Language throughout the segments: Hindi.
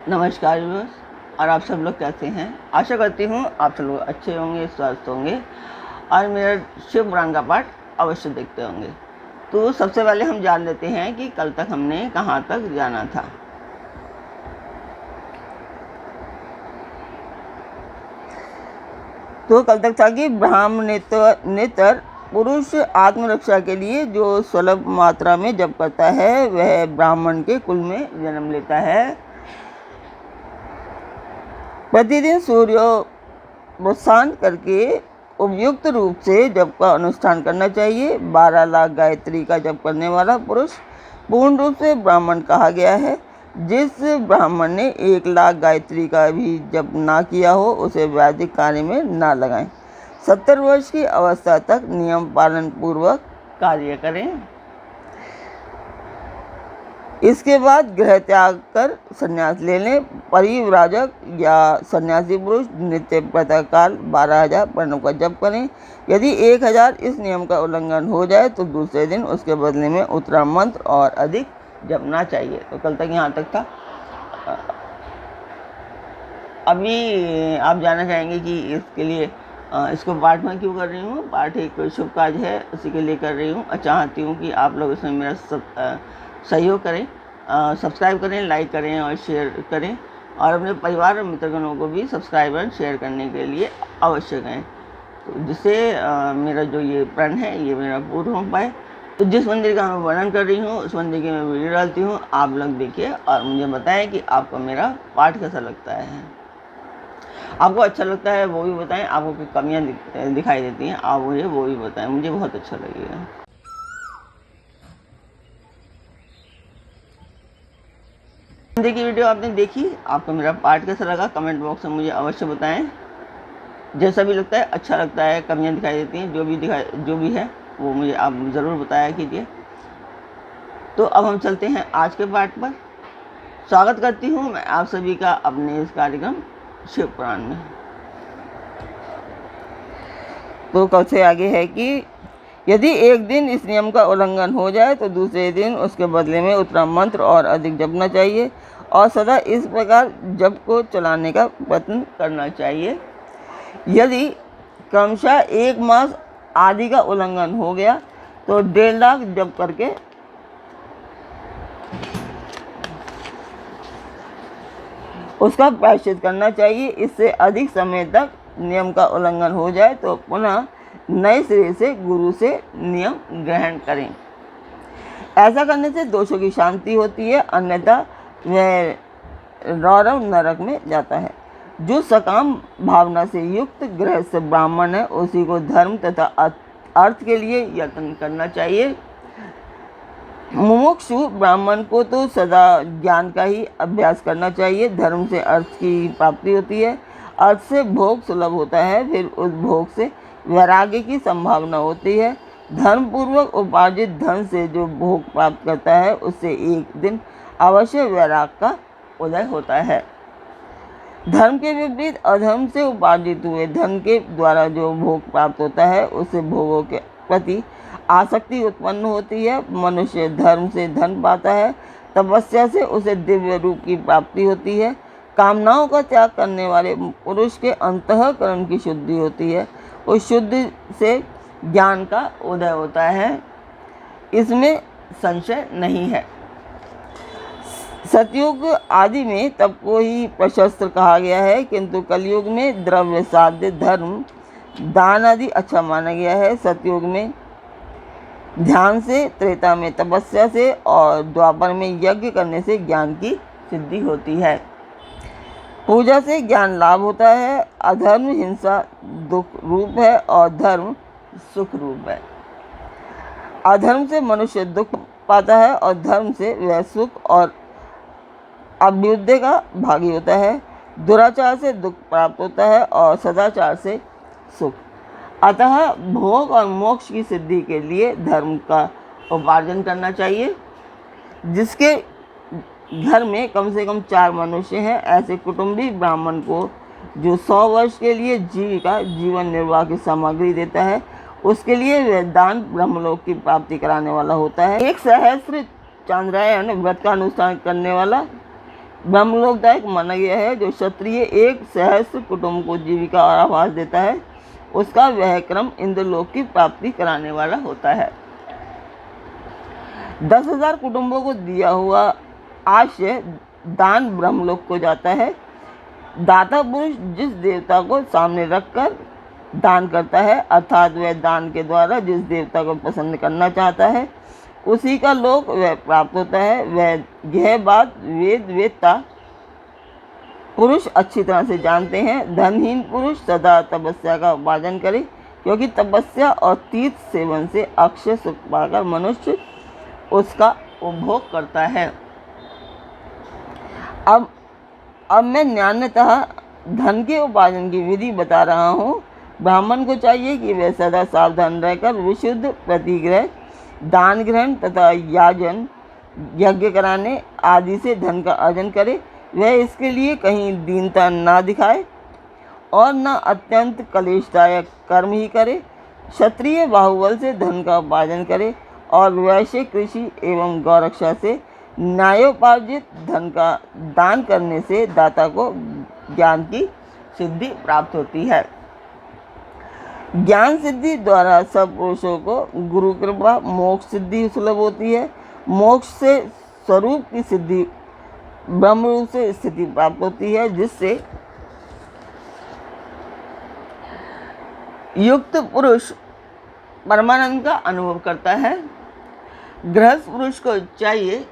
नमस्कार व्यूअर्स, और आप सब लोग कैसे हैं। आशा करती हूँ आप सब लोग अच्छे होंगे, स्वस्थ होंगे और मेरा शिव पुराण का पाठ अवश्य देखते होंगे। तो सबसे पहले हम जान लेते हैं कि कल तक हमने कहाँ तक जाना था। तो कल तक था कि ब्राह्मणेतर पुरुष आत्मरक्षा के लिए जो सुलभ मात्रा में जप करता है वह ब्राह्मण के कुल में जन्म लेता है। प्रतिदिन सूर्योपासना करके उपयुक्त रूप से जप का अनुष्ठान करना चाहिए। 12 लाख गायत्री का जप करने वाला पुरुष पूर्ण रूप से ब्राह्मण कहा गया है। जिस ब्राह्मण ने 1 लाख गायत्री का भी जप ना किया हो उसे वैदिक कार्य में ना लगाएं। 70 वर्ष की अवस्था तक नियम पालन पूर्वक कार्य करें। इसके बाद गृह त्याग कर संन्यास ले लें। परिव्राजक या सन्यासी पुरुष नित्य प्रातःकाल 12,000 प्रणव का जप करें। यदि 1,000 इस नियम का उल्लंघन हो जाए तो दूसरे दिन उसके बदले में उत्तरा मंत्र और अधिक जपना चाहिए। तो कल तक यहाँ तक था। अभी आप जानना चाहेंगे कि इसके लिए इसको पाठ में क्यों कर रही हूँ। पाठ एक शुभ कार्य है, उसी के लिए कर रही हूँ और चाहती हूँ कि आप लोग इसमें मेरा सहयोग करें, सब्सक्राइब करें, लाइक करें और शेयर करें और अपने परिवार और मित्रगणों को भी सब्सक्राइब और शेयर करने के लिए अवश्य करें, तो जिससे मेरा जो ये प्रण है ये मेरा पूर्ण हो पाए। तो जिस मंदिर का मैं वर्णन कर रही हूँ उस मंदिर की मैं वीडियो डालती हूँ, आप लोग देखिए और मुझे बताएं कि आपको मेरा पाठ कैसा लगता है। आपको अच्छा लगता है वो भी बताएं, आपको कोई कमियाँ दिखाई देती हैं आप मुझे वो भी बताएं, मुझे बहुत अच्छा लगेगा। मंदिर की वीडियो आपने देखी, आपको मेरा पाठ कैसा लगा कमेंट बॉक्स में मुझे अवश्य बताएं। जैसा भी लगता है, अच्छा लगता है, कमियाँ दिखाई देती हैं, जो भी है वो मुझे आप ज़रूर बताया कीजिए। तो अब हम चलते हैं आज के पाठ पर। स्वागत करती हूँ मैं आप सभी का अपने इस कार्यक्रम शिव पुराण में। तो कल से आगे है कि यदि एक दिन इस नियम का उल्लंघन हो जाए तो दूसरे दिन उसके बदले में उत्तरा मंत्र और अधिक जपना चाहिए और सदा इस प्रकार जप को चलाने का प्रयत्न करना चाहिए। यदि क्रमशः 1 मास आदि का उल्लंघन हो गया तो 1.5 लाख जप करके उसका प्रायश्चित करना चाहिए। इससे अधिक समय तक नियम का उल्लंघन हो जाए तो पुनः नए सिरे से गुरु से नियम ग्रहण करें। ऐसा करने से दोषों की शांति होती है, अन्यथा वह रौरव नरक में जाता है। जो सकाम भावना से युक्त गृहस्थ ब्राह्मण है उसी को धर्म तथा अर्थ के लिए यत्न करना चाहिए। मुमुक्षु ब्राह्मण को तो सदा ज्ञान का ही अभ्यास करना चाहिए। धर्म से अर्थ की प्राप्ति होती है, अर्थ से भोग सुलभ होता है, फिर उस भोग से वैराग्य की संभावना होती है। धर्म पूर्वक उपार्जित धन से जो भोग प्राप्त करता है उससे एक दिन अवश्य वैराग्य का उदय होता है। धर्म के विपरीत अधर्म से उपार्जित हुए धन के द्वारा जो भोग प्राप्त होता है उससे भोगों के प्रति आसक्ति उत्पन्न होती है। मनुष्य धर्म से धन पाता है, तपस्या से उसे दिव्य रूप की प्राप्ति होती है। कामनाओं का त्याग करने वाले पुरुष के अंतःकरण की शुद्धि होती है, उस शुद्धि से ज्ञान का उदय होता है, इसमें संशय नहीं है। सतयुग आदि में तप को ही प्रशस्त्र कहा गया है, किंतु कलयुग में द्रव्य साध्य धर्म दान आदि अच्छा माना गया है। सतयुग में ध्यान से, त्रेता में तपस्या से और द्वापर में यज्ञ करने से ज्ञान की सिद्धि होती है। पूजा से ज्ञान लाभ होता है। अधर्म हिंसा दुख रूप है और धर्म सुख रूप है। अधर्म से मनुष्य दुख पाता है और धर्म से वह सुख और अभ्युदय का भागी होता है। दुराचार से दुख प्राप्त होता है और सदाचार से सुख। अतः भोग और मोक्ष की सिद्धि के लिए धर्म का उपार्जन करना चाहिए। जिसके घर में कम से कम 4 मनुष्य हैं, ऐसे कुटुंबी ब्राह्मण को जो 100 वर्ष के लिए जीवन निर्वाह की सामग्री देता है उसके लिए वह दान ब्रह्मलोक की प्राप्ति कराने वाला होता है। 1 सहस्त्र चांद्रायन व्रत का अनुष्ठान करने वाला ब्रह्मलोकदायक माना गया है। जो क्षत्रिय एक सहस्त्र कुटुंब को जीविका और आवास देता है, उसका वह क्रम इंद्रलोक की प्राप्ति कराने वाला होता है। 10,000 कुटुंबों को दिया हुआ आश्रय दान ब्रह्मलोक को जाता है। दाता पुरुष जिस देवता को सामने रखकर दान करता है, अर्थात वह दान के द्वारा जिस देवता को प्रसन्न करना चाहता है, उसी का लोक वह प्राप्त होता है। वह यह बात वेदता पुरुष अच्छी तरह से जानते हैं। धनहीन पुरुष सदा तपस्या का उपार्जन करे, क्योंकि तपस्या और तीर्थ सेवन से अक्षय सुख पाकर मनुष्य उसका उपभोग करता है। अब मैं न्यायतः धन के उपार्जन की विधि बता रहा हूँ। ब्राह्मण को चाहिए कि वह सदा सावधान रहकर विशुद्ध प्रतिग्रह, दान ग्रहण तथा याजन, यज्ञ कराने आदि से धन का अर्जन करे। वह इसके लिए कहीं दीनता न दिखाए और न अत्यंत कलेशदायक कर्म ही करे। क्षत्रिय बाहुबल से धन का उपार्जन करे और वैश्य कृषि एवं गौरक्षा से न्यायोपार्जित धन का दान करने से दाता को ज्ञान की सिद्धि प्राप्त होती है। ज्ञान सिद्धि द्वारा सब पुरुषों को गुरु कृपा मोक्ष सिद्धि सुलभ होती है। मोक्ष से स्वरूप की सिद्धि ब्रह्म रूप से स्थिति प्राप्त होती है, जिससे युक्त पुरुष परमानंद का अनुभव करता है। गृहस्थ पुरुष को चाहिए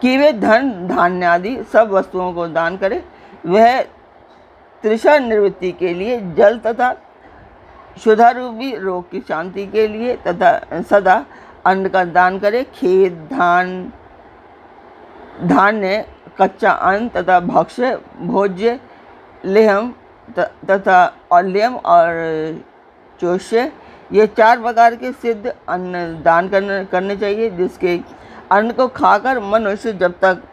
कि वे धन धान्य आदि सब वस्तुओं को दान करे। वह तृषा निवृत्ति के लिए जल तथा क्षुधारूपी रोग की शांति के लिए तथा सदा अन्न का दान करे। खेत धान्य कच्चा अन्न तथा भक्ष्य भोज्य लेहम तथा लेहम और चोष्य, ये 4 प्रकार के सिद्ध अन्न दान करने चाहिए, जिसके अन्न को खाकर मनुष्य जब तक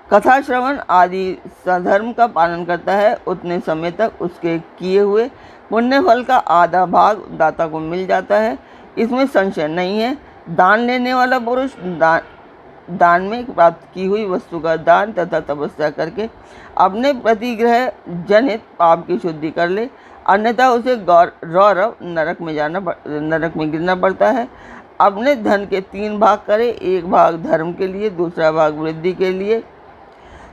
कथा श्रवण आदि सधर्म का पालन करता है, उतने समय तक उसके किए हुए पुण्य फल का आधा भाग दाता को मिल जाता है। इसमें संशय नहीं है। दान लेने वाला पुरुष दान में प्राप्त की हुई वस्तु का दान तथा तपस्या करके अपने प्रतिग्रह जनित पाप की शुद्धि कर ले, अन्यथा उसे रौरव नरक में गिरना पड़ता है। अपने धन के 3 भाग करे, एक भाग धर्म के लिए, दूसरा भाग वृद्धि के लिए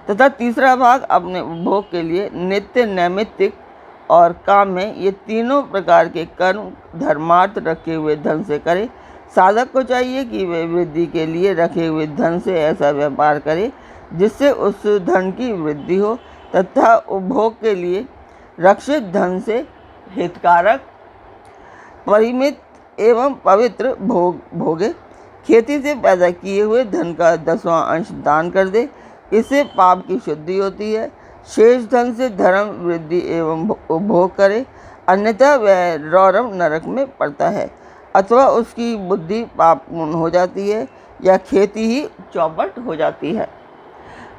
तथा तीसरा भाग अपने उपभोग के लिए। नित्य नैमित्तिक और काम में ये तीनों प्रकार के कर्म धर्मार्थ रखे हुए धन से करे। साधक को चाहिए कि वे वृद्धि के लिए रखे हुए धन से ऐसा व्यापार करे जिससे उस धन की वृद्धि हो, तथा उपभोग के लिए रक्षित धन से हितकारक परिमित एवं पवित्र भोगे। खेती से पैदा किए हुए धन का 10वां अंश दान कर दे, इससे पाप की शुद्धि होती है। शेष धन से धर्म वृद्धि एवं उपभोग करे, अन्यथा वह रौरव नरक में पड़ता है, अथवा उसकी बुद्धि पापपूर्ण हो जाती है या खेती ही चौपट हो जाती है।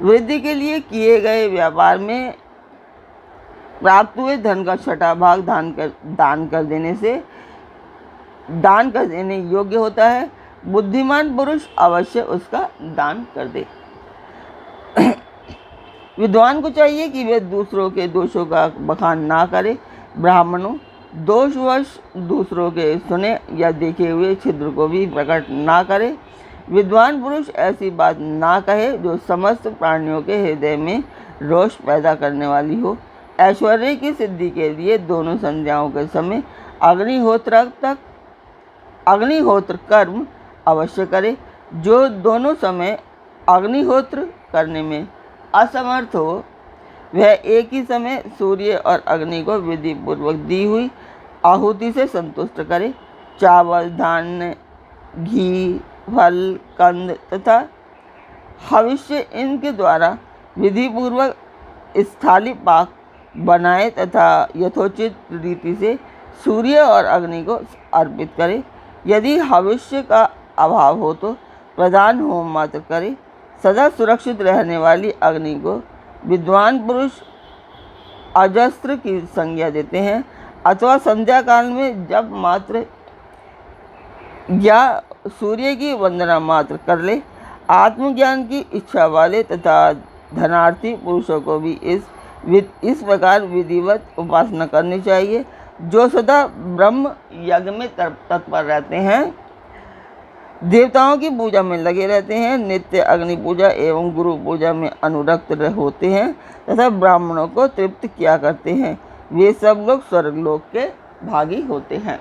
वृद्धि के लिए किए गए व्यापार में प्राप्त हुए धन का 6वां भाग दान कर देने योग्य होता है। बुद्धिमान पुरुष अवश्य उसका दान कर दे। विद्वान को चाहिए कि वे दूसरों के दोषों का बखान ना करे। ब्राह्मणों, दोषवश दूसरों के सुने या देखे हुए छिद्र को भी प्रकट ना करे। विद्वान पुरुष ऐसी बात ना कहे जो समस्त प्राणियों के हृदय में रोष पैदा करने वाली हो। ऐश्वर्य की सिद्धि के लिए दोनों संध्याओं के समय अग्निहोत्र कर्म अवश्य करे। जो दोनों समय अग्निहोत्र करने में असमर्थ हो, वह एक ही समय सूर्य और अग्नि को विधि पूर्वक दी हुई आहुति से संतुष्ट करे। चावल, धान्य, घी, फल, कंद तथा हविष्य इनके द्वारा विधि पूर्वक स्थाली पाक बनाए तथा यथोचित रीति से सूर्य और अग्नि को अर्पित करे। यदि हविष्य का अभाव हो तो प्रधान होम मात्र करे। सदा सुरक्षित रहने वाली अग्नि को विद्वान पुरुष अजस्त्र की संज्ञा देते हैं, अथवा संध्या काल में जब मात्र या सूर्य की वंदना मात्र कर ले। आत्मज्ञान की इच्छा वाले तथा धनार्थी पुरुषों को भी इस प्रकार विधिवत उपासना करनी चाहिए। जो सदा ब्रह्म यज्ञ में तत्पर रहते हैं, देवताओं की पूजा में लगे रहते हैं, नित्य अग्नि पूजा एवं गुरु पूजा में अनुरक्त होते हैं तथा ब्राह्मणों को तृप्त किया करते हैं, वे सब लोग स्वर्गलोक के भागी होते हैं।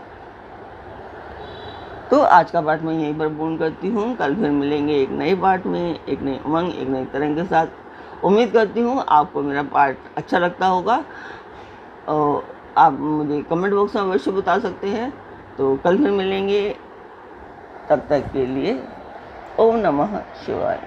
तो आज का पाठ मैं यहीं पर पूर्ण करती हूँ। कल फिर मिलेंगे एक नए पाठ में, एक नई उमंग, एक नई तरंग के साथ। उम्मीद करती हूँ आपको मेरा पाठ अच्छा लगता होगा और आप मुझे कमेंट बॉक्स में अवश्य बता सकते हैं। तो कल फिर मिलेंगे, तब तक के लिए ओम नमः शिवाय।